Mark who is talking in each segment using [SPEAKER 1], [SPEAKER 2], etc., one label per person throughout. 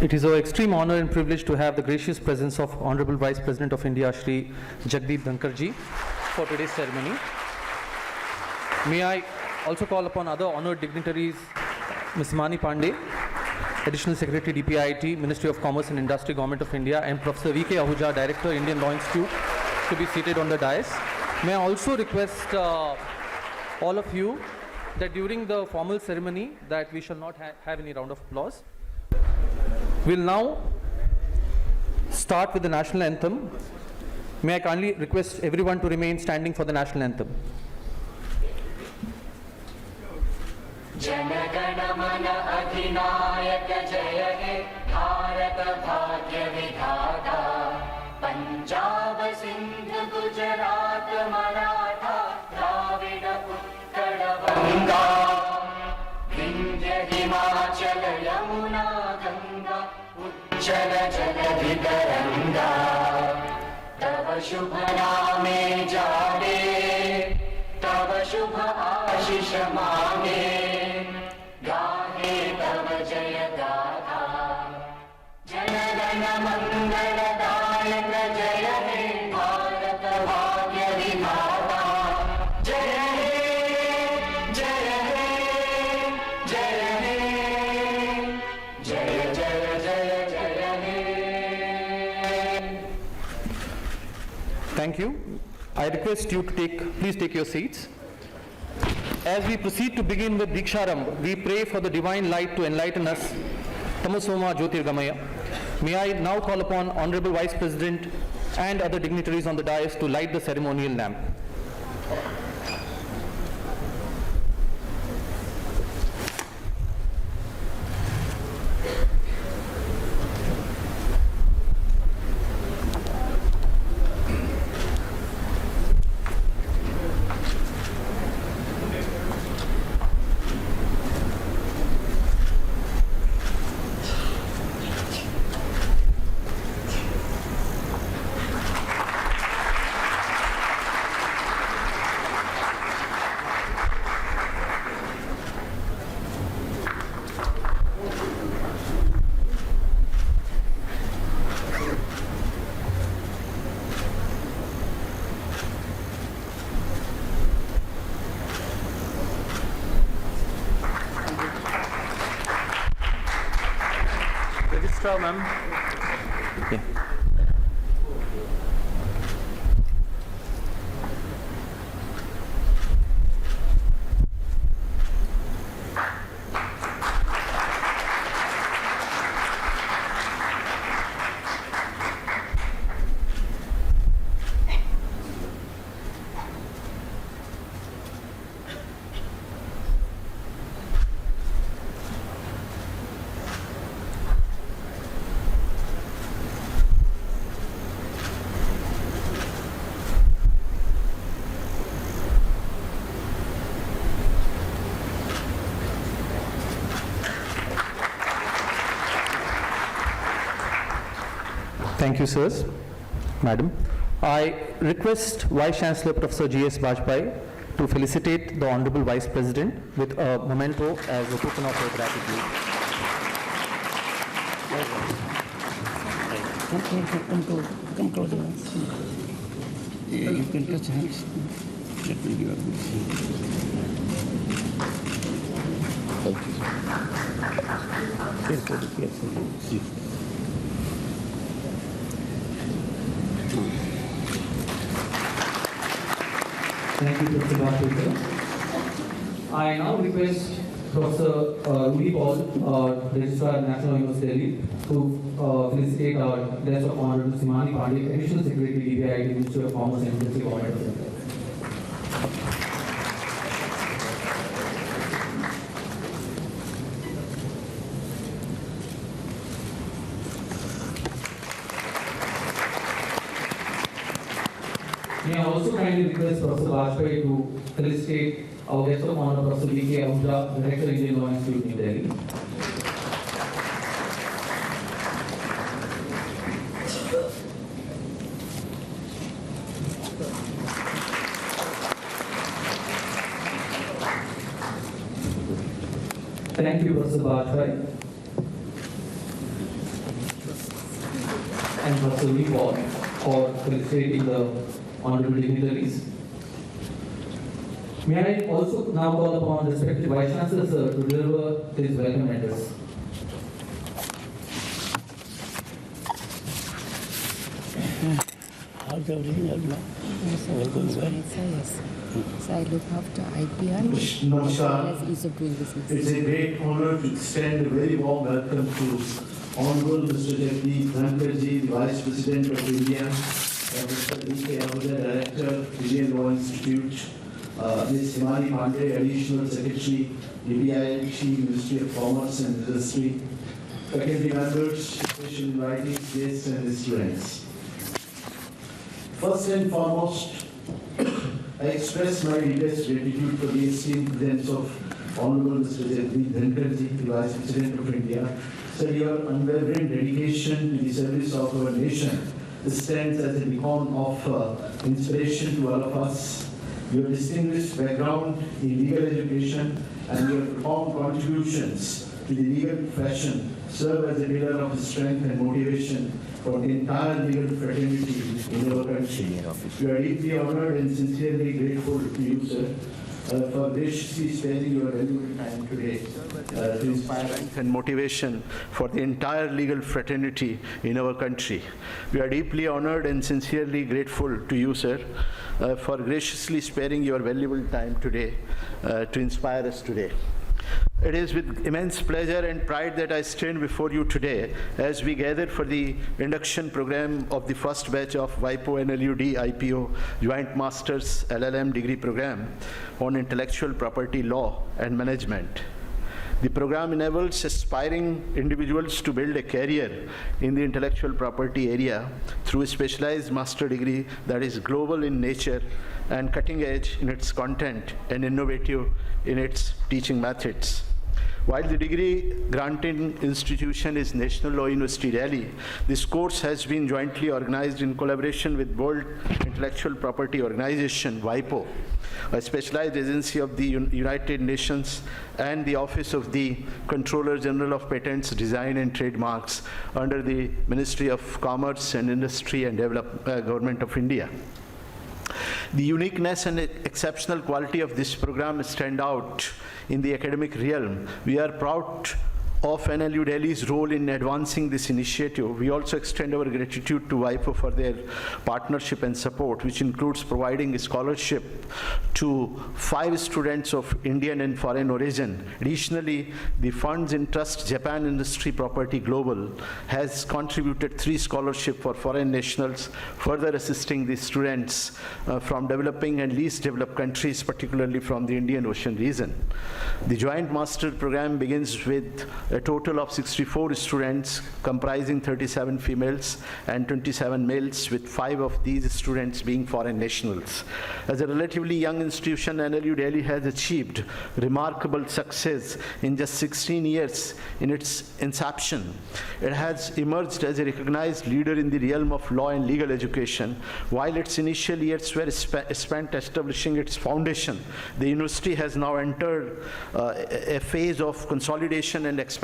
[SPEAKER 1] It is our extreme honor and privilege to have the gracious presence of Honorable Vice President of India, Shri Jagdeep Dhankarji, for today's ceremony. May I also call upon other honored dignitaries, Ms. Mani Pandey, Additional Secretary, DPIIT, Ministry of Commerce and Industry, Government of India, and Professor V.K. Ahuja, Director, Indian Law Institute, to be seated on the dais. May I also request all of you that during the formal ceremony that we shall not have any round of applause. We'll now start with the national anthem. May I kindly request everyone to remain standing for the national anthem.
[SPEAKER 2] Jana Gana Mana Adhinayaka Jaya He Bharat Bhagya Vidhata Punjab Sindh Gujarat Maratha Dravida Uttara Vanga Vindhya Himachal Yamuna Ganga Uchala Jala Vidaranga Tava Shubha Name Jade Tava Shubha Ashish Mange Gahe Tava Jaya Gatha Jana Gana Mangala Dayaka Jaya He Bharat Bhagya Vidhata Jaya He Jaya He Jaya He Jaya Jaya Jaya Jaya He.
[SPEAKER 1] Thank you. I request you to please take your seats. As we proceed to begin with Diksharam, we pray for the divine light to enlighten us. Tamasoma Jyotirgamaya. May I now call upon Honorable Vice President and other dignitaries on the dais to light the ceremonial lamp. Registrar, ma'am. Yeah. Thank you, sirs. Madam. I request Vice Chancellor Professor G.S. Bajpai to felicitate the Honorable Vice President with a memento as a token of her gratitude.
[SPEAKER 3] Control the hands. Yeah, you can touch hands. Let me give a good. Thank you. Carefully.
[SPEAKER 1] Thank you, Professor Bajpai. I now request Professor Rudy Paul, Registrar at National University Delhi, to felicitate our guest of honor, Ms. Mani Pandey, Additional Secretary, DPIIT, Ministry of Commerce and Industry, Government of India. May I also kindly request Professor Bajpai to felicitate our guest of honor, Professor V.K. Ahuja, Director, Indian Law Institute, New Delhi. Thank you, Professor Bajpai and Professor Lee for felicitating the honorable dignitaries. May I also now call upon respected Vice Chancellor sir to deliver his welcome address.
[SPEAKER 3] How's everything else now? All going well?
[SPEAKER 4] Yes. So I look after IPR
[SPEAKER 5] Namaskar.
[SPEAKER 4] as ease of doing business.
[SPEAKER 5] It's a great honor to extend a very warm welcome to Honorable Mr. Jagdeep Dhankarji, the Vice President of India, Mr. D.K. Ahuja, Director, Indian Law Institute, Ms. Himani Pandey, Additional Secretary, DBIH, Ministry of Commerce and Industry, faculty members, special invitees, guests and students. First and foremost, I express my deepest gratitude for the esteemed presence of Honorable Mr. Jagdeep Dhankarji, the Vice President of India. Sir, your unwavering dedication to the service of our nation stands as a beacon of inspiration to all of us. Your distinguished background in legal education and your profound contributions to the legal profession serve as a pillar of strength and motivation for the entire legal fraternity in our country. We are deeply honored and sincerely grateful to you, sir, for graciously sparing your valuable time today to inspire strength and motivation for the entire legal fraternity in our country. We are deeply honored and sincerely grateful to you, sir, for graciously sparing your valuable time today to inspire us today. It is with immense pleasure and pride that I stand before you today as we gather for the induction program of the first batch of WIPO NLUD IPO Joint Masters LL.M degree program on intellectual property law and management. The program enables aspiring individuals to build a career in the intellectual property area through a specialized master degree that is global in nature and cutting edge in its content and innovative in its teaching methods. While the degree granting institution is National Law University, Delhi, this course has been jointly organized in collaboration with World Intellectual Property Organization, WIPO, a specialized agency of the United Nations, and the Office of the Controller General of Patents, Design and Trademarks under the Ministry of Commerce and Industry and Government of India. The uniqueness and exceptional quality of this program stand out in the academic realm. We are proud of NLU Delhi's role in advancing this initiative. We also extend our gratitude to WIPO for their partnership and support, which includes providing a scholarship to 5 students of Indian and foreign origin. Additionally, the funds in Trust Japan Industry Property Global has contributed 3 scholarships for foreign nationals, further assisting the students from developing and least developed countries, particularly from the Indian Ocean region. The Joint Master Program begins with a total of 64 students comprising 37 females and 27 males, with 5 of these students being foreign nationals. As a relatively young institution, NLU Delhi has achieved remarkable success in just 16 years in its inception. It has emerged as a recognized leader in the realm of law and legal education. While its initial years were spent establishing its foundation, the university has now entered a phase of consolidation and expansion.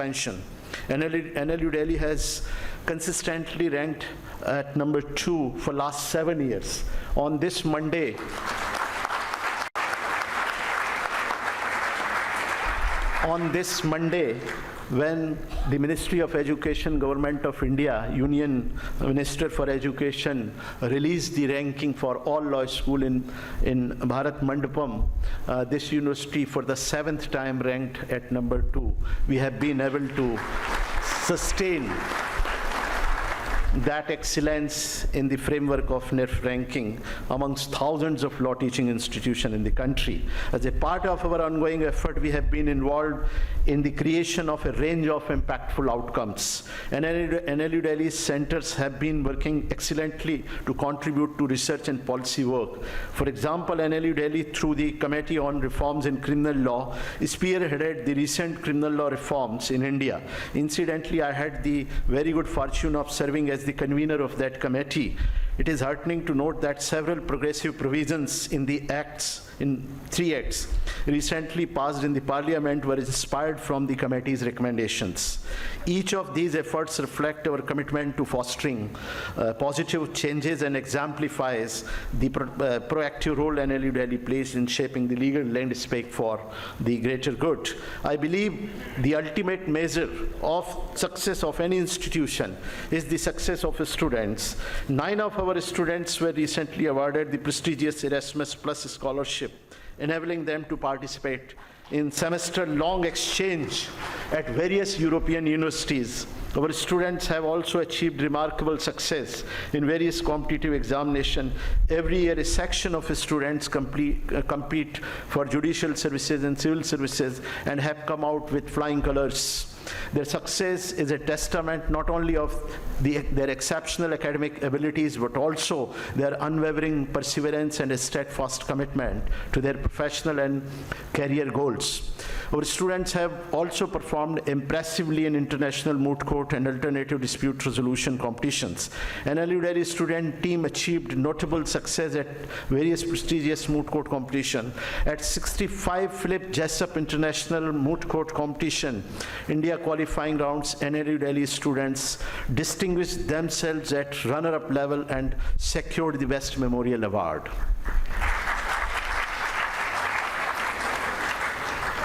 [SPEAKER 5] NLU Delhi has consistently ranked at number 2 for last 7 years. On this Monday, when the Ministry of Education, Government of India, Union Minister for Education released the ranking for all law school in Bharat Mandapam, this university for the 7th time ranked at number 2. We have been able to sustain that excellence in the framework of NERF ranking amongst thousands of law teaching institutions in the country. As a part of our ongoing effort, we have been involved in the creation of a range of impactful outcomes. NLU Delhi's centers have been working excellently to contribute to research and policy work. For example, NLU Delhi, through the Committee on Reforms in Criminal Law, spearheaded the recent criminal law reforms in India. Incidentally, I had the very good fortune of serving as the convener of that committee. it is heartening to note that several progressive provisions in three acts recently passed in the Parliament were inspired from the committee's recommendations. Each of these efforts reflect our commitment to fostering positive changes and exemplifies the proactive role NLU Delhi plays in shaping the legal landscape for the greater good. I believe the ultimate measure of success of any institution is the success of students. 9 of our students were recently awarded the prestigious Erasmus Plus scholarship, enabling them to participate in semester-long exchange at various European universities. Our students have also achieved remarkable success in various competitive examinations. Every year, a section of students compete for judicial services and civil services and have come out with flying colors. Their success is a testament not only of their exceptional academic abilities, but also their unwavering perseverance and a steadfast commitment to their professional and career goals. Our students have also performed impressively in international moot court and alternative dispute resolution competitions. NLU Delhi student team achieved notable success at various prestigious moot court competitions. At 65 Philip Jessup International Moot Court Competition, India qualifying rounds, NLU Delhi students distinguished themselves at runner-up level and secured the Best Memorial Award.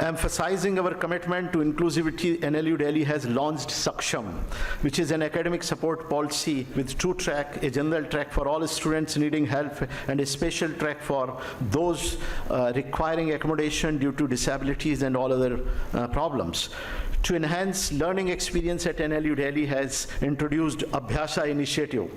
[SPEAKER 5] Emphasizing our commitment to inclusivity, NLU Delhi has launched Saksham, which is an academic support policy with 2 tracks, a general track for all students needing help and a special track for those requiring accommodation due to disabilities and all other problems. To enhance learning experience at NLU Delhi has introduced Abhyasa initiative,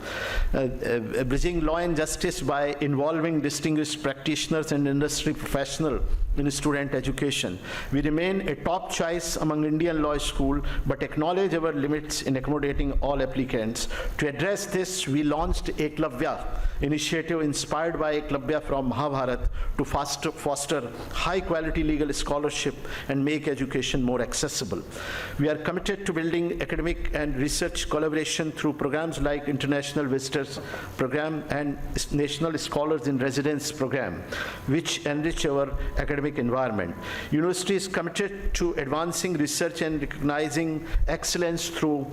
[SPEAKER 5] bridging law and justice by involving distinguished practitioners and industry professionals in student education. We remain a top choice among Indian law schools, but acknowledge our limits in accommodating all applicants. To address this, we launched Eklavya initiative inspired by Eklavya from Mahabharata to foster high-quality legal scholarship and make education more accessible. We are committed to building academic and research collaboration through programs like International Visitors Program and National Scholars in Residence Program, which enrich our academic environment. University is committed to advancing research and recognizing excellence through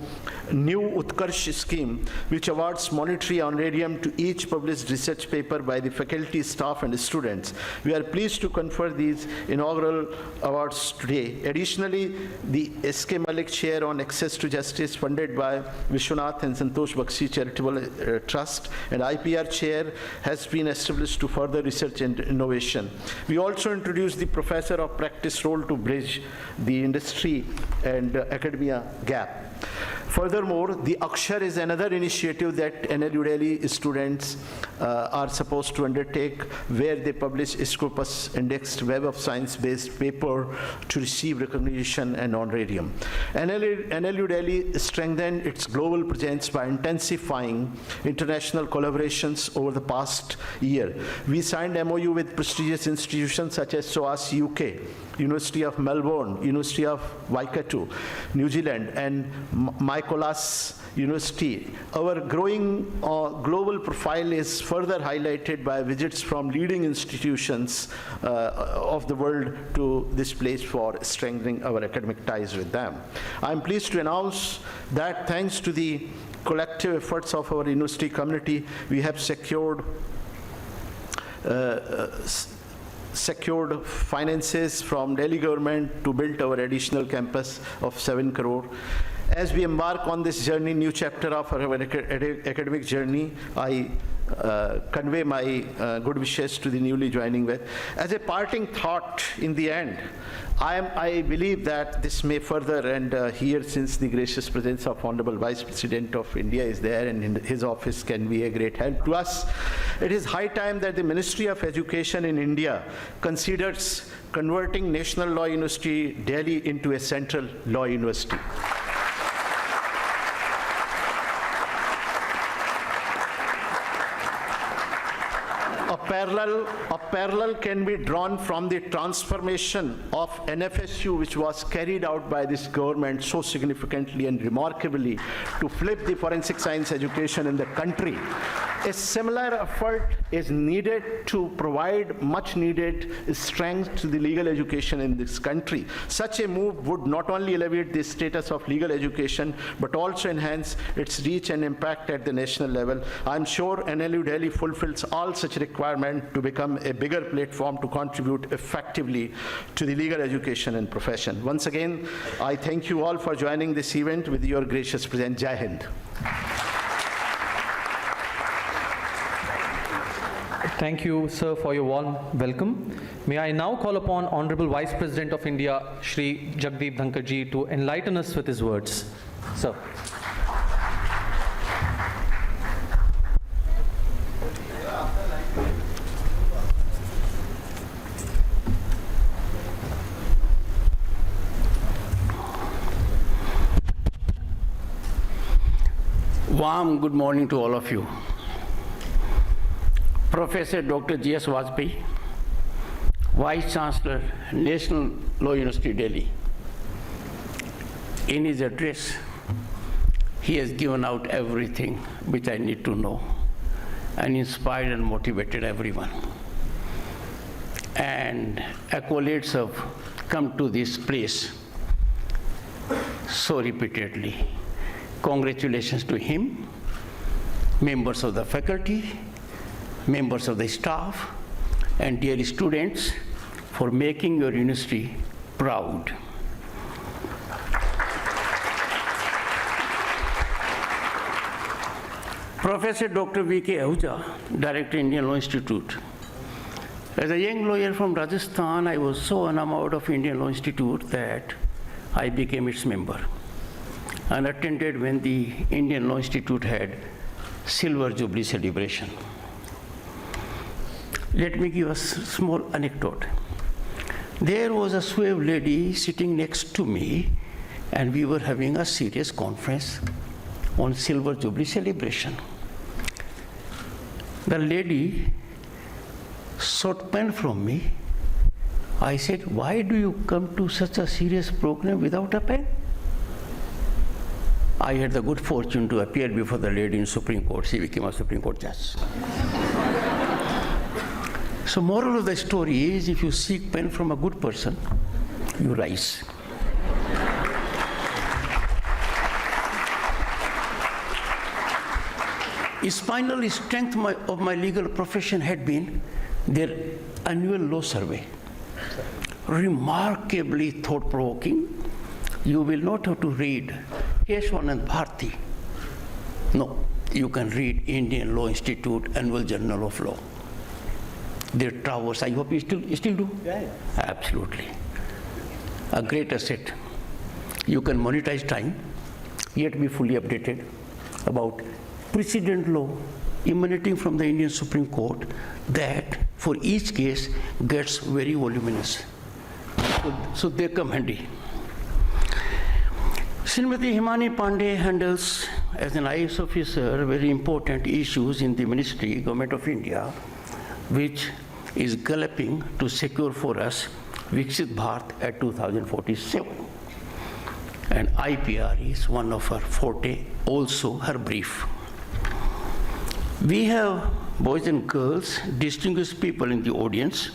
[SPEAKER 5] new Utkarsh scheme, which awards monetary honorarium to each published research paper by the faculty, staff, and students. We are pleased to confer these inaugural awards today. Additionally, the S.K. Malik Chair on Access to Justice, funded by Vishwanath and Santosh Bakshi Charitable Trust, and IPR Chair has been established to further research and innovation. We also introduced the Professor of Practice role to bridge the industry and academia gap. Furthermore, the Akshar is another initiative that NLU Delhi students are supposed to undertake, where they publish Scopus indexed Web of Science-based paper to receive recognition and honorarium. NLU Delhi strengthened its global presence by intensifying international collaborations over the past year. We signed MOU with prestigious institutions such as SOAS UK, University of Melbourne, University of Waikato, New Zealand, and Mykolas University. Our growing global profile is further highlighted by visits from leading institutions of the world to this place for strengthening our academic ties with them. I'm pleased to announce that thanks to the collective efforts of our university community, we have secured finances from Delhi government to build our additional campus of 7 crore. As we embark on this journey, new chapter of our academic journey, I convey my good wishes to the newly joining with. As a parting thought in the end, I believe that this may further, and here, since the gracious presence of Honorable Vice President of India is there and in his office can be a great help to us, it is high time that the Ministry of Education in India considers converting National Law University Delhi into a central law university. parallel can be drawn from the transformation of NFSU, which was carried out by this government so significantly and remarkably to flip the forensic science education in the country. A similar effort is needed to provide much needed strength to the legal education in this country. Such a move would not only elevate the status of legal education, but also enhance its reach and impact at the national level. I'm sure NLU Delhi fulfills all such requirements to become a bigger platform to contribute effectively to the legal education and profession. Once again, I thank you all for joining this event with your gracious presence. Jai Hind.
[SPEAKER 1] Thank you, sir, for your warm welcome. May I now call upon Honorable Vice President of India, Shri Jagdeep Dhankarji, to enlighten us with his words. Sir.
[SPEAKER 3] Warm good morning to all of you. Professor Dr. G.S. Vajpayee, Vice Chancellor, National Law University, Delhi. In his address, he has given out everything which I need to know and inspired and motivated everyone. And accolades have come to this place so repeatedly. Congratulations to him, members of the faculty, members of the staff, and dear students, for making your university proud. Professor Dr. V.K. Ahuja, Director, Indian Law Institute. As a young lawyer from Rajasthan, I was so enamored of Indian Law Institute that I became its member and attended when the Indian Law Institute had Silver Jubilee celebration. Let me give a small anecdote. There was a suave lady sitting next to me, and we were having a serious conference on Silver Jubilee celebration. The lady sought pen from me. I said, "Why do you come to such a serious program without a pen?" I had the good fortune to appear before the lady in Supreme Court. She became a Supreme Court judge. So moral of the story is, if you seek pen from a good person, you rise. The spinal strength of my legal profession had been their annual law survey. Remarkably thought-provoking. You will not have to read Keshavanand Bharti. No, you can read Indian Law Institute Annual Journal of Law. Their towers, I hope you still do? Yeah. Absolutely. A great asset. You can monetize time, yet be fully updated about precedent law emanating from the Indian Supreme Court that for each case gets very voluminous. So they come handy. Srimati Himani Pandey handles, as an IAS officer, very important issues in the ministry, Government of India, which is galloping to secure for us Viksit Bharat at 2047. And IPR is one of her forte, also her brief. We have boys and girls, distinguished people in the audience.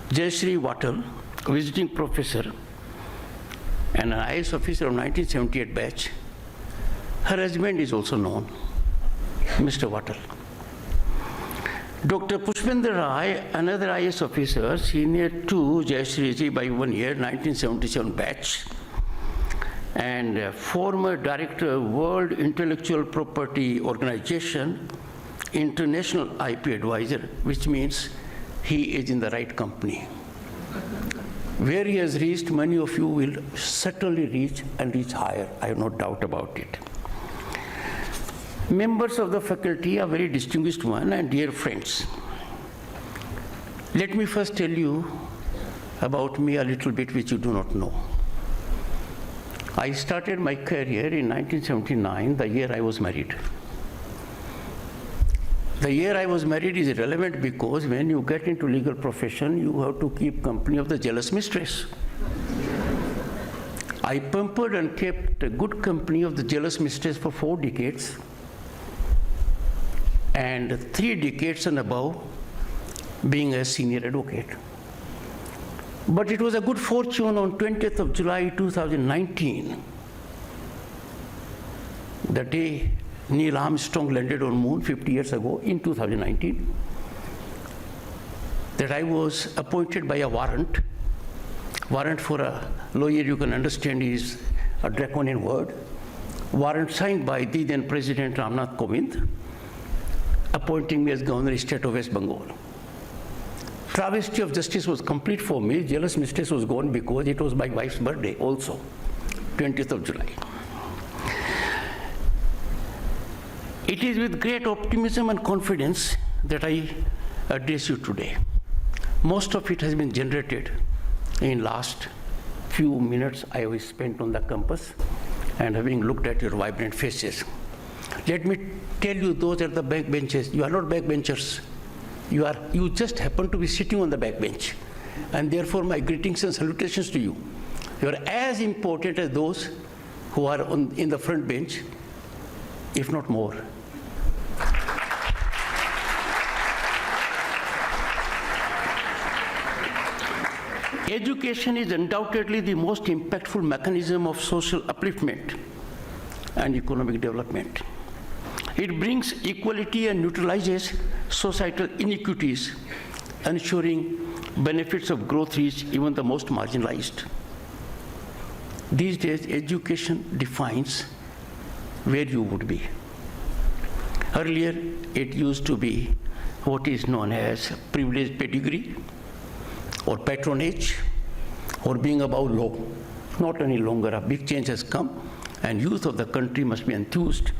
[SPEAKER 3] Jayashree Wattal, visiting professor and an IAS officer of 1978 batch. Her husband is also known, Mr. Wattal. Dr. Pushpender Rai, another IAS officer, senior to Jayashree ji by 1 year, 1977 batch, and former director of World Intellectual Property Organization, international IP advisor, which means he is in the right company. Where he has reached, many of you will certainly reach and reach higher. I have no doubt about it. Members of the faculty are very distinguished one and dear friends. Let me first tell you about me a little bit which you do not know. I started my career in 1979, the year I was married. The year I was married is relevant because when you get into legal profession, you have to keep company of the jealous mistress. I pampered and kept a good company of the jealous mistress for 4 decades, and 3 decades and above being a senior advocate. But it was a good fortune on 20th of July 2019, the day Neil Armstrong landed on moon 50 years ago in 2019, that I was appointed by a warrant. Warrant for a lawyer, you can understand, is a draconian word. Warrant signed by the then President Ramnath Kovind, appointing me as Governor of the State of West Bengal. Travesty of justice was complete for me. Jealous mistress was gone because it was my wife's birthday also, 20th of July. It is with great optimism and confidence that I address you today. Most of it has been generated in last few minutes I have spent on the campus and having looked at your vibrant faces. Let me tell you, those at the back benches, you are not backbenchers. You just happen to be sitting on the back bench. And therefore my greetings and salutations to you. You are as important as those who are in the front bench, if not more. Education is undoubtedly the most impactful mechanism of social upliftment and economic development. It brings equality and neutralizes societal inequities, ensuring benefits of growth reach even the most marginalized. These days, education defines where you would be. Earlier, it used to be what is known as privileged pedigree, or patronage, or being above law. Not any longer. A big change has come, and youth of the country must be enthused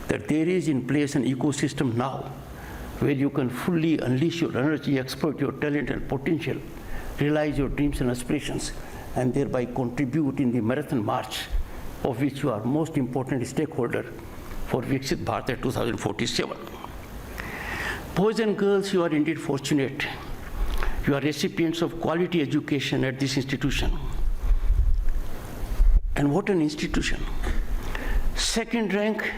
[SPEAKER 3] that there is in place an ecosystem now where you can fully unleash your energy, exploit your talent and potential, realize your dreams and aspirations, and thereby contribute in the marathon march of which you are most important stakeholder for Viksit Bharat 2047. Boys and girls, you are indeed fortunate. You are recipients of quality education at this institution. And what an institution. Second rank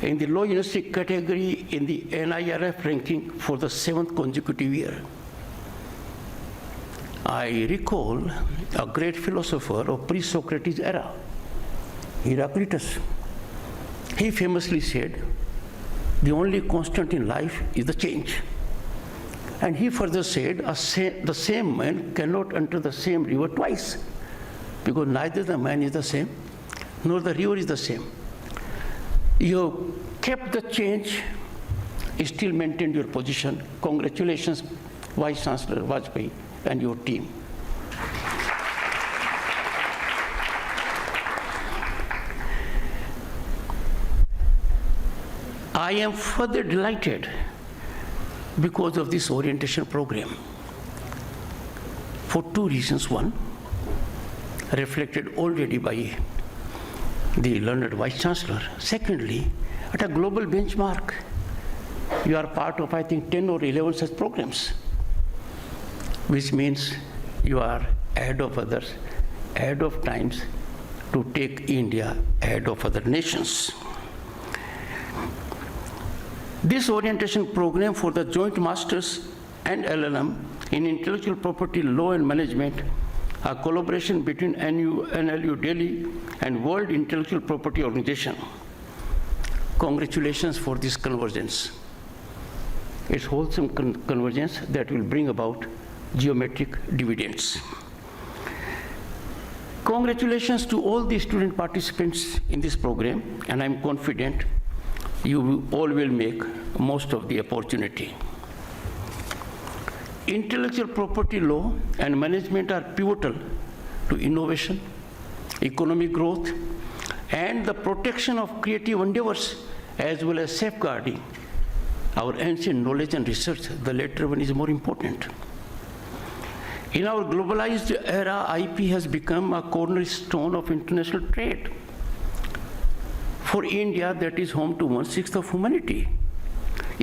[SPEAKER 3] in the low university category in the NIRF ranking for the 7th consecutive year. I recall a great philosopher of pre-Socrates era, Heraclitus. He famously said, the only constant in life is the change. And he further said, the same man cannot enter the same river twice, because neither the man is the same, nor the river is the same. You kept the change, still maintained your position. Congratulations, Vice Chancellor Vajpayee and your team. I am further delighted because of this orientation program, for 2 reasons. One, reflected already by the learned Vice Chancellor. Secondly, at a global benchmark, you are part of, I think, 10 or 11 such programs, which means you are ahead of others, ahead of times to take India ahead of other nations. This orientation program for the Joint Masters and LL.M in Intellectual Property Law and Management, a collaboration between NLU Delhi and World Intellectual Property Organization. Congratulations for this convergence. It's wholesome convergence that will bring about geometric dividends. Congratulations to all the student participants in this program, and I'm confident you all will make most of the opportunity. Intellectual property law and management are pivotal to innovation, economic growth, and the protection of creative endeavors, as well as safeguarding our ancient knowledge and research. The latter one is more important. In our globalized era, IP has become a cornerstone of international trade. For India, that is home to 1/6 of humanity.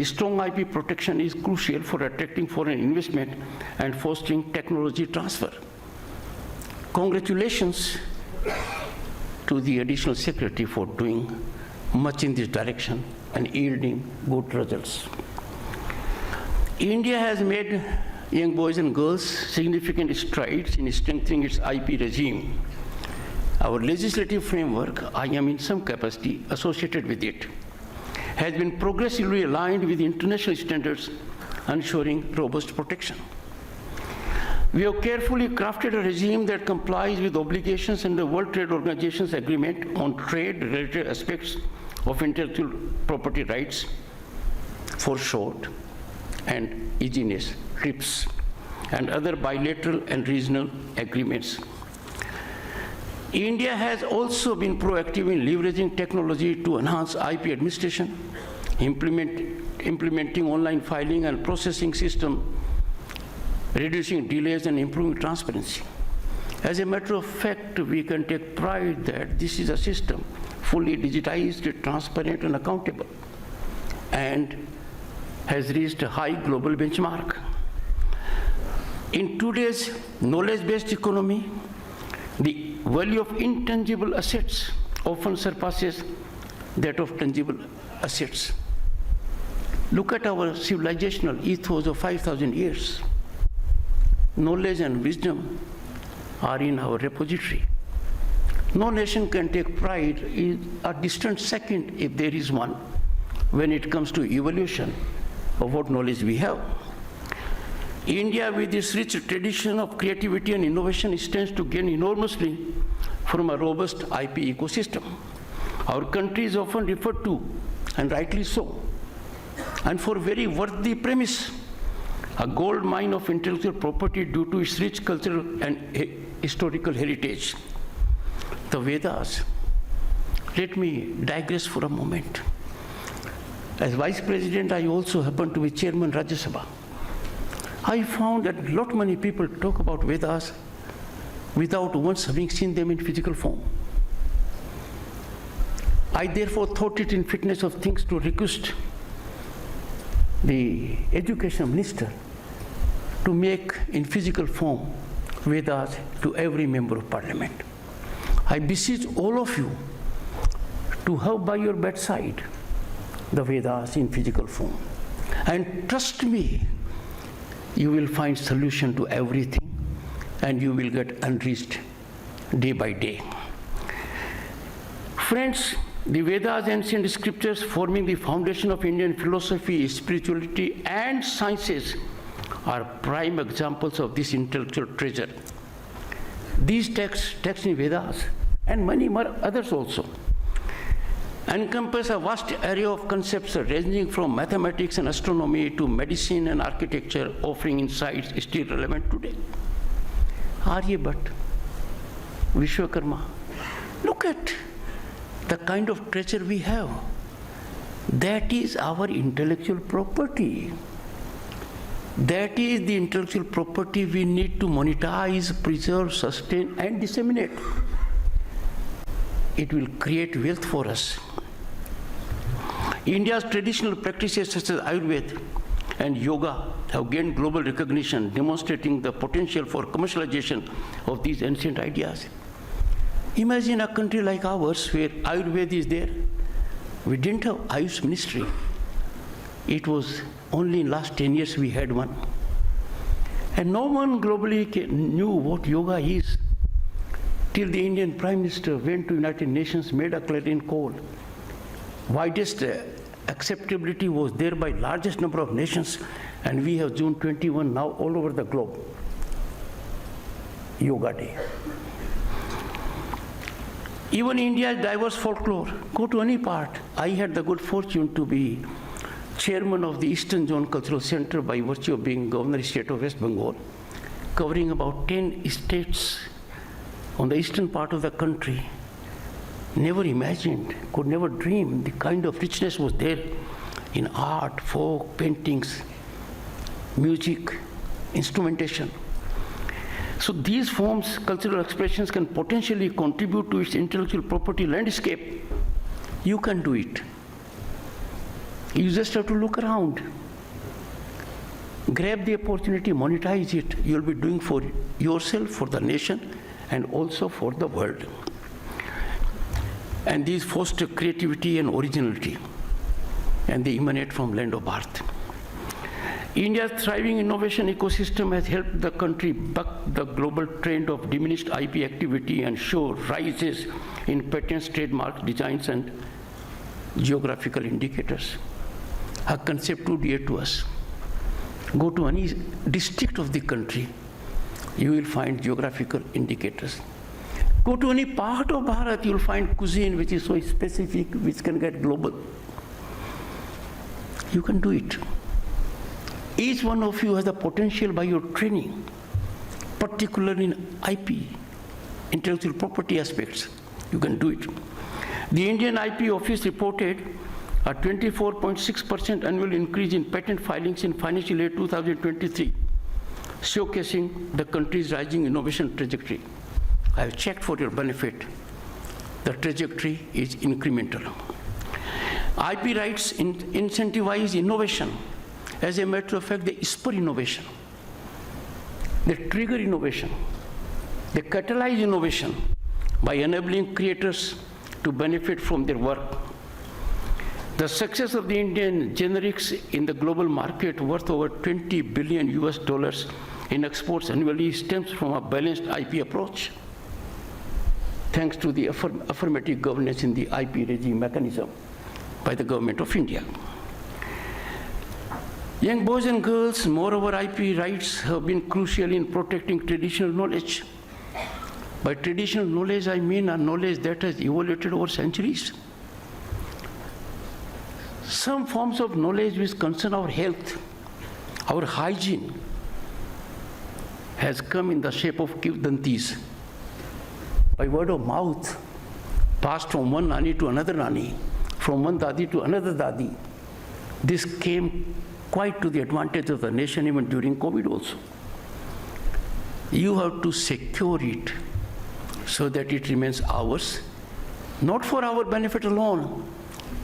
[SPEAKER 3] Strong IP protection is crucial for attracting foreign investment and fostering technology transfer. Congratulations to the Additional Secretary for doing much in this direction and yielding good results. India has made young boys and girls significant strides in strengthening its IP regime. Our legislative framework, I am in some capacity associated with it, has been progressively aligned with international standards, ensuring robust protection. We have carefully crafted a regime that complies with obligations in the World Trade Organization's agreement on trade-related aspects of intellectual property rights, for short, and EGNS, TRIPS, and other bilateral and regional agreements. India has also been proactive in leveraging technology to enhance IP administration, implementing online filing and processing system, reducing delays and improving transparency. As a matter of fact, we can take pride that this is a system fully digitized, transparent, and accountable, and has reached a high global benchmark. In today's knowledge-based economy, the value of intangible assets often surpasses that of tangible assets. Look at our civilizational ethos of 5,000 years. Knowledge and wisdom are in our repository. No nation can take pride in a distant second, if there is one, when it comes to evaluation of what knowledge we have. India, with its rich tradition of creativity and innovation, stands to gain enormously from a robust IP ecosystem. Our country is often referred to, and rightly so, and for very worthy premise, a gold mine of intellectual property due to its rich cultural and historical heritage. The Vedas. Let me digress for a moment. As Vice President, I also happen to be Chairman Rajya Sabha. I found that not many people talk about Vedas without once having seen them in physical form. I therefore thought it in fitness of things to request the Education Minister to make in physical form Vedas to every member of Parliament. I beseech all of you to have by your bedside the Vedas in physical form. And trust me, you will find solution to everything, and you will get enriched day by day. Friends, the Vedas, ancient scriptures forming the foundation of Indian philosophy, spirituality, and sciences, are prime examples of this intellectual treasure. These texts in Vedas, and many more others also, encompass a vast array of concepts ranging from mathematics and astronomy to medicine and architecture, offering insights still relevant today. Aryabhatta, Vishwakarma, look at the kind of treasure we have. That is our intellectual property. That is the intellectual property we need to monetize, preserve, sustain, and disseminate. It will create wealth for us. India's traditional practices such as Ayurveda and yoga have gained global recognition, demonstrating the potential for commercialization of these ancient ideas. Imagine a country like ours where Ayurveda is there. We didn't have Ayush Ministry. It was only in last 10 years we had one. And no one globally knew what yoga is till the Indian Prime Minister went to United Nations, made a clarion call. Widest acceptability was there by largest number of nations, and we have June 21 now all over the globe. Yoga Day. Even India's diverse folklore, go to any part. I had the good fortune to be chairman of the Eastern Zone Cultural Center by virtue of being Governor State of West Bengal, covering about 10 states on the eastern part of the country. Never imagined, could never dream the kind of richness was there in art, folk, paintings, music, instrumentation. So these forms, cultural expressions can potentially contribute to its intellectual property landscape. You can do it. You just have to look around. Grab the opportunity, monetize it. You'll be doing for yourself, for the nation, and also for the world. And these foster creativity and originality, and they emanate from land of Bharat. India's thriving innovation ecosystem has helped the country buck the global trend of diminished IP activity and show rises in patents, trademarks, designs, and geographical indicators. A concept too dear to us. Go to any district of the country, you will find geographical indicators. Go to any part of Bharat, you will find cuisine which is so specific, which can get global. You can do it. Each one of you has the potential by your training, particularly in IP, intellectual property aspects. You can do it. The Indian IP Office reported a 24.6% annual increase in patent filings in financial year 2023, showcasing the country's rising innovation trajectory. I have checked for your benefit. The trajectory is incremental. IP rights incentivize innovation. As a matter of fact, they spur innovation. They trigger innovation. They catalyze innovation by enabling creators to benefit from their work. The success of the Indian generics in the global market, worth over $20 billion in exports annually, stems from a balanced IP approach, thanks to the affirmative governance in the IP regime mechanism by the Government of India. Young boys and girls, moreover, IP rights have been crucial in protecting traditional knowledge. By traditional knowledge, I mean a knowledge that has evolved over centuries. Some forms of knowledge which concern our health, our hygiene, has come in the shape of kivdantis, by word of mouth, passed from one nani to another nani, from one dadi to another dadi. This came quite to the advantage of the nation even during COVID also. You have to secure it so that it remains ours, not for our benefit alone,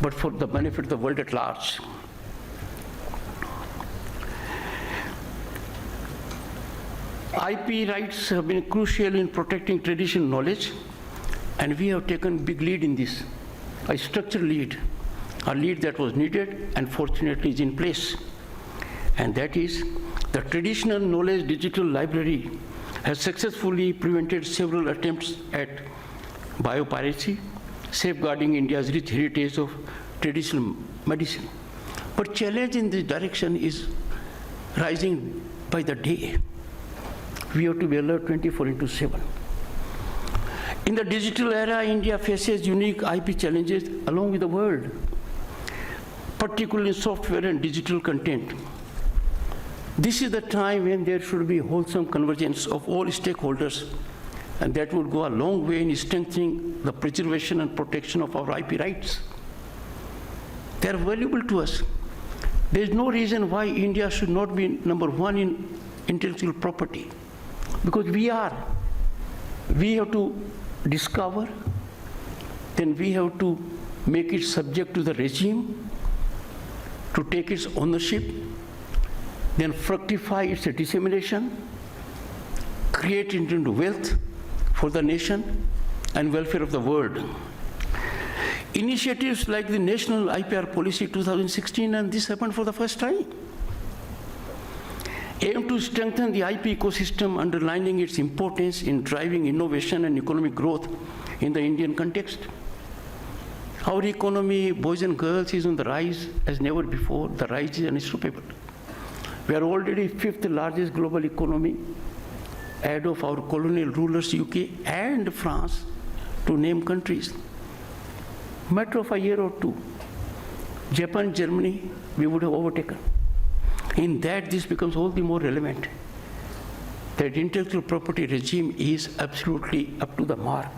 [SPEAKER 3] but for the benefit of the world at large. IP rights have been crucial in protecting traditional knowledge, and we have taken big lead in this, a structured lead, a lead that was needed and fortunately is in place. And that is, the traditional knowledge digital library has successfully prevented several attempts at biopiracy, safeguarding India's rich heritage of traditional medicine. But challenge in this direction is rising by the day. We have to be alert 24/7. In the digital era, India faces unique IP challenges along with the world, particularly in software and digital content. This is the time when there should be wholesome convergence of all stakeholders, and that would go a long way in strengthening the preservation and protection of our IP rights. They are valuable to us. There is no reason why India should not be number one in intellectual property, because we are. We have to discover, then we have to make it subject to the regime, to take its ownership, then fructify its dissemination, create it into wealth for the nation and welfare of the world. Initiatives like the National IPR Policy 2016, and this happened for the first time, aim to strengthen the IP ecosystem, underlining its importance in driving innovation and economic growth in the Indian context. Our economy, boys and girls, is on the rise as never before. The rise is unstoppable. We are already fifth largest global economy, ahead of our colonial rulers, UK and France, to name countries. Matter of a year or two, Japan, Germany, we would have overtaken. In that, this becomes all the more relevant, that intellectual property regime is absolutely up to the mark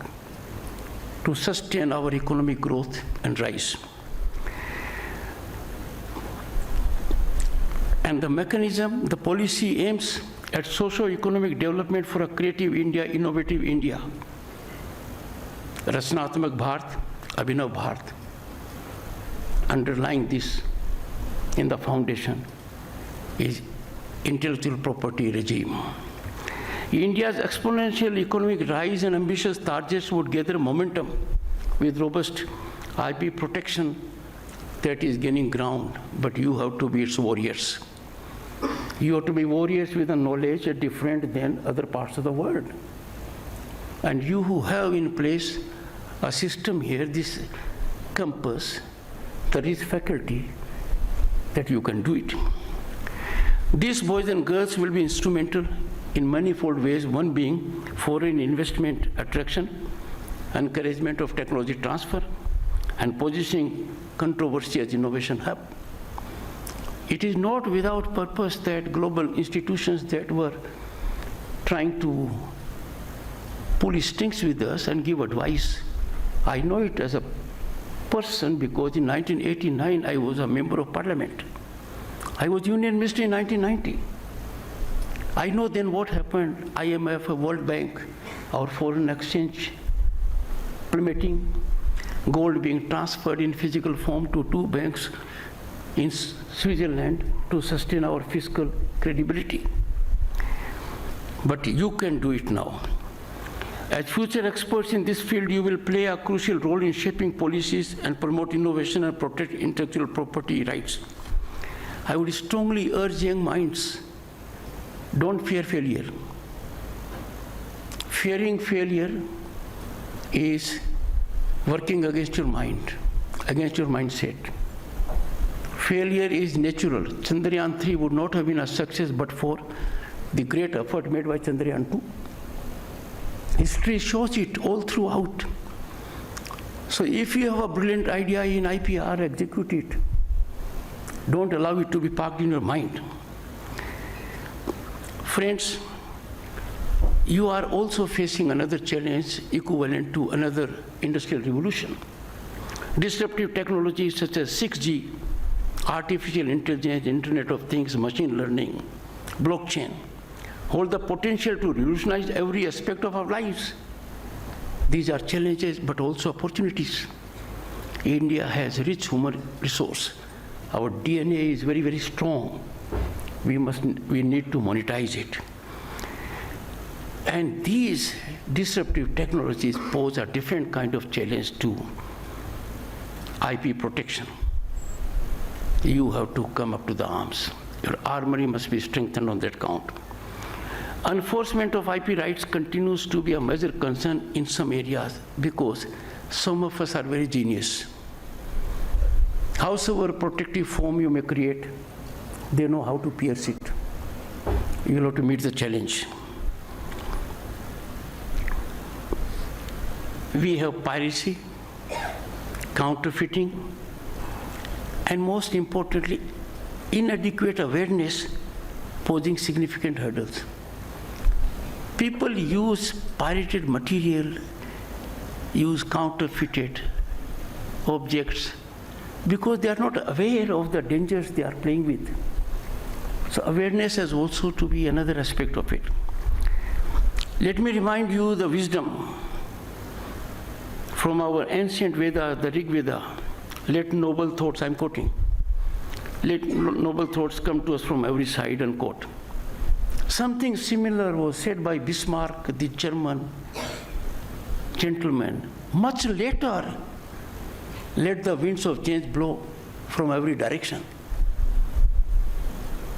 [SPEAKER 3] to sustain our economic growth and rise. And the mechanism, the policy aims at socio-economic development for a creative India, innovative India. Rachanatmak Bharat, Abhinav Bharat. Underlying this in the foundation is intellectual property regime. India's exponential economic rise and ambitious targets would gather momentum with robust IP protection that is gaining ground, but you have to be its warriors. You have to be warriors with a knowledge different than other parts of the world. And you who have in place a system here, this compass, there is faculty that you can do it. These boys and girls will be instrumental in manifold ways, one being foreign investment attraction, encouragement of technology transfer, and positioning controversy as innovation hub. It is not without purpose that global institutions that were trying to pull strings with us and give advice. I know it as a person because in 1989 I was a member of Parliament. I was Union Minister in 1990. I know then what happened, IMF, World Bank, our foreign exchange plummeting, gold being transferred in physical form to 2 banks in Switzerland to sustain our fiscal credibility. But you can do it now. As future experts in this field, you will play a crucial role in shaping policies and promote innovation and protect intellectual property rights. I would strongly urge young minds, don't fear failure. Fearing failure is working against your mind, against your mindset. Failure is natural. Chandrayaan 3 would not have been a success but for the great effort made by Chandrayaan 2. History shows it all throughout. So if you have a brilliant idea in IPR, execute it. Don't allow it to be parked in your mind. Friends, you are also facing another challenge equivalent to another industrial revolution. Disruptive technologies such as 6G, artificial intelligence, Internet of Things, machine learning, blockchain, hold the potential to revolutionize every aspect of our lives. These are challenges but also opportunities. India has rich human resource. Our DNA is very, very strong. We need to monetize it. And these disruptive technologies pose a different kind of challenge to IP protection. You have to come up to the arms. Your armory must be strengthened on that count. Enforcement of IP rights continues to be a major concern in some areas because some of us are very genius. However protective form you may create, they know how to pierce it. You will have to meet the challenge. We have piracy, counterfeiting, and most importantly, inadequate awareness posing significant hurdles. People use pirated material, use counterfeited objects because they are not aware of the dangers they are playing with. So awareness has also to be another aspect of it. Let me remind you the wisdom from our ancient Veda, the Rig Veda. Let noble thoughts, I'm quoting, let noble thoughts come to us from every side, unquote. Something similar was said by Bismarck, the German gentleman. Much later, let the winds of change blow from every direction.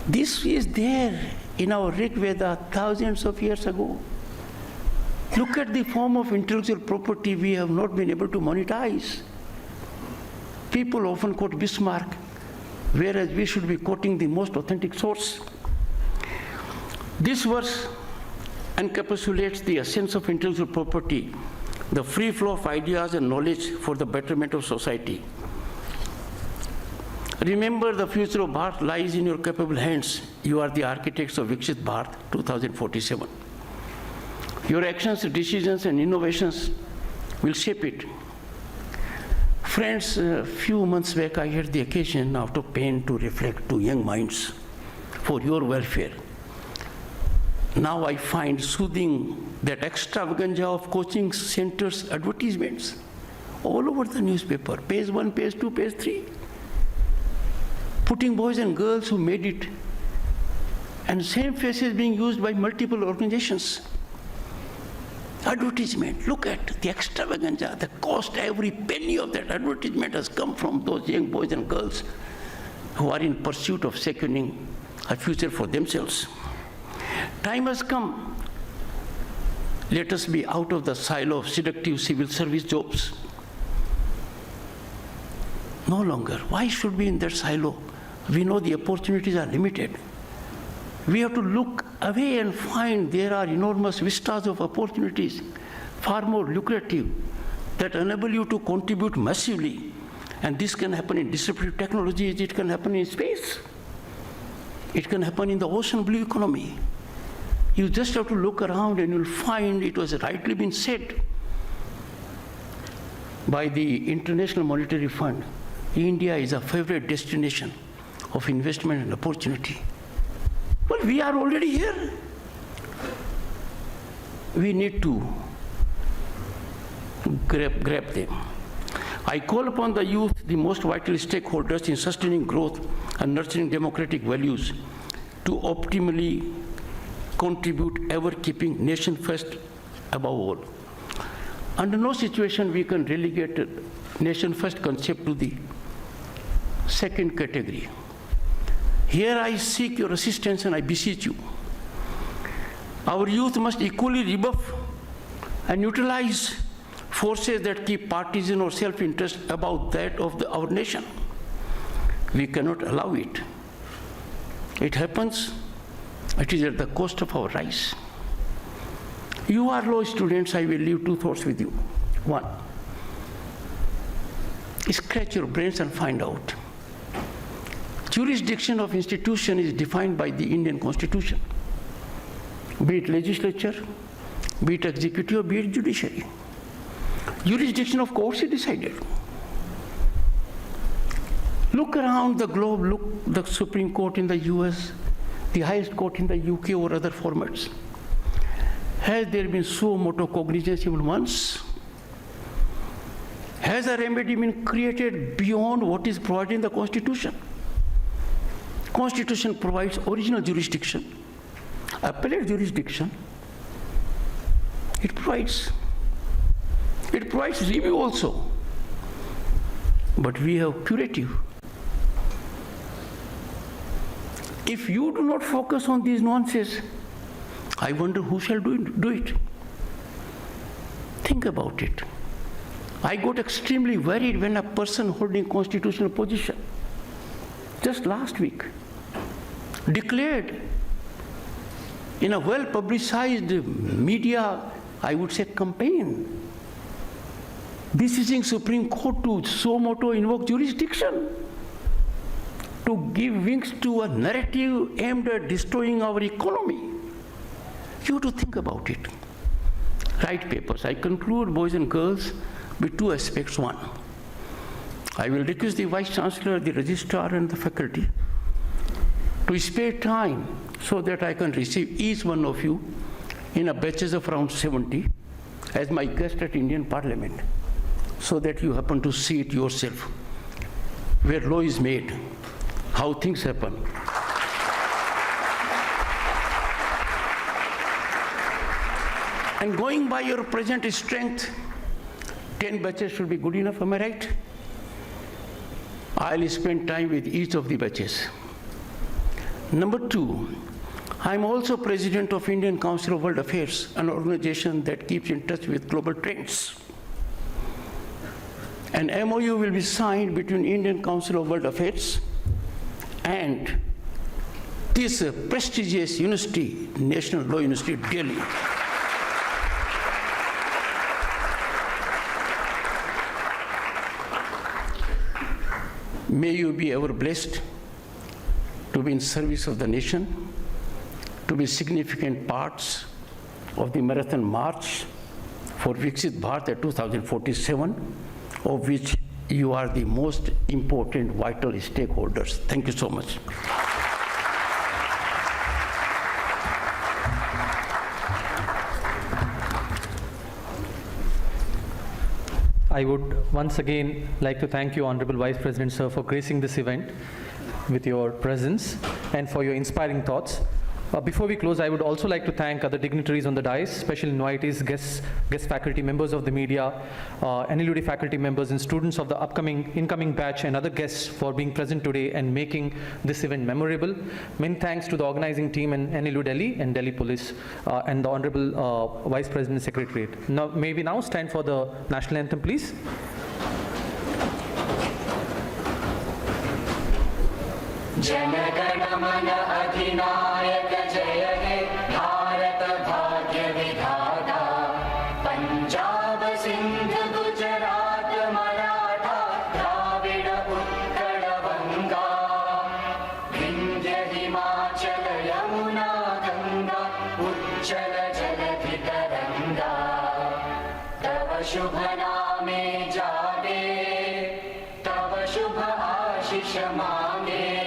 [SPEAKER 3] This is there in our Rig Veda thousands of years ago. Look at the form of intellectual property we have not been able to monetize. People often quote Bismarck, whereas we should be quoting the most authentic source. This verse encapsulates the essence of intellectual property, the free flow of ideas and knowledge for the betterment of society. Remember, the future of Bharat lies in your capable hands. You are the architects of Viksit Bharat 2047. Your actions, decisions, and innovations will shape it. Friends, a few months back I had the occasion out of pain to reflect to young minds for your welfare. Now I find soothing that extravaganza of coaching centers advertisements all over the newspaper, page 1, page 2, page 3. putting boys and girls who made it, and same faces being used by multiple organizations. Advertisement, look at the extravaganza, the cost, every penny of that advertisement has come from those young boys and girls who are in pursuit of securing a future for themselves. Time has come. Let us be out of the silo of seductive civil service jobs. No longer. Why should we in that silo? We know the opportunities are limited. We have to look away and find there are enormous vistas of opportunities, far more lucrative, that enable you to contribute massively. And this can happen in disruptive technologies, it can happen in space. It can happen in the ocean blue economy. You just have to look around and you'll find it was rightly been said by the International Monetary Fund. India is a favorite destination of investment and opportunity. Well, we are already here. We need to grab them. I call upon the youth, the most vital stakeholders in sustaining growth and nurturing democratic values, to optimally contribute, ever keeping nation first above all. Under no situation we can relegate nation first concept to the second category. Here I seek your assistance and I beseech you. Our youth must equally rebuff and utilize forces that keep partisan or self-interest above that of our nation. We cannot allow it. It happens, it is at the cost of our rise. You are law students, I will leave two thoughts with you. One, scratch your brains and find out. Jurisdiction of institution is defined by the Indian Constitution, be it legislature, be it executive, be it judiciary. Jurisdiction of courts is decided. Look around the globe, look the Supreme Court in the US, the highest court in the UK or other formats. Has there been suo motu cognizance even once? Has a remedy been created beyond what is provided in the Constitution? Constitution provides original jurisdiction, appellate jurisdiction. It provides review also. But we have curative. If you do not focus on these nuances, I wonder who shall do it. Think about it. I got extremely worried when a person holding constitutional position just last week declared in a well-publicized media, I would say, campaign, beseeching Supreme Court to suo motu invoke jurisdiction, to give wings to a narrative aimed at destroying our economy. You have to think about it. Write papers. I conclude, boys and girls, with two aspects. One, I will request the Vice Chancellor, the Registrar, and the faculty to spare time so that I can receive each one of you in a batches of around 70 as my guest at Indian Parliament, so that you happen to see it yourself, where law is made, how things happen. And going by your present strength, 10 batches should be good enough, am I right? I'll spend time with each of the batches. Number two, I'm also president of Indian Council of World Affairs, an organization that keeps in touch with global trends. An MOU will be signed between Indian Council of World Affairs and this prestigious university, National Law University, Delhi. May you be ever blessed to be in service of the nation, to be significant parts of the marathon march for Viksit Bharat 2047, of which you are the most important vital stakeholders. Thank you so much.
[SPEAKER 1] I would once again like to thank you, Honorable Vice President, sir, for gracing this event. with your presence and for your inspiring thoughts. Before we close, I would also like to thank other dignitaries on the dais, special invitees, guest faculty, members of the media, NLUD faculty members and students of the incoming batch and other guests for being present today and making this event memorable. Many thanks to the organizing team in NLU Delhi and Delhi Police and the Honorable Vice President Secretariat. Now, may we now stand for the national anthem, please?
[SPEAKER 2] जनगण मन अधिनायक जय हे भारत भाग्य विधाता पंजाब सिंध गुजरात मराठा द्राविड उत्कल बंगा विंध्य हिमाचल यमुना गंगा उज्जल जलधि तरंगा तव शुभ नामे जागे तव शुभ आशीष मांगे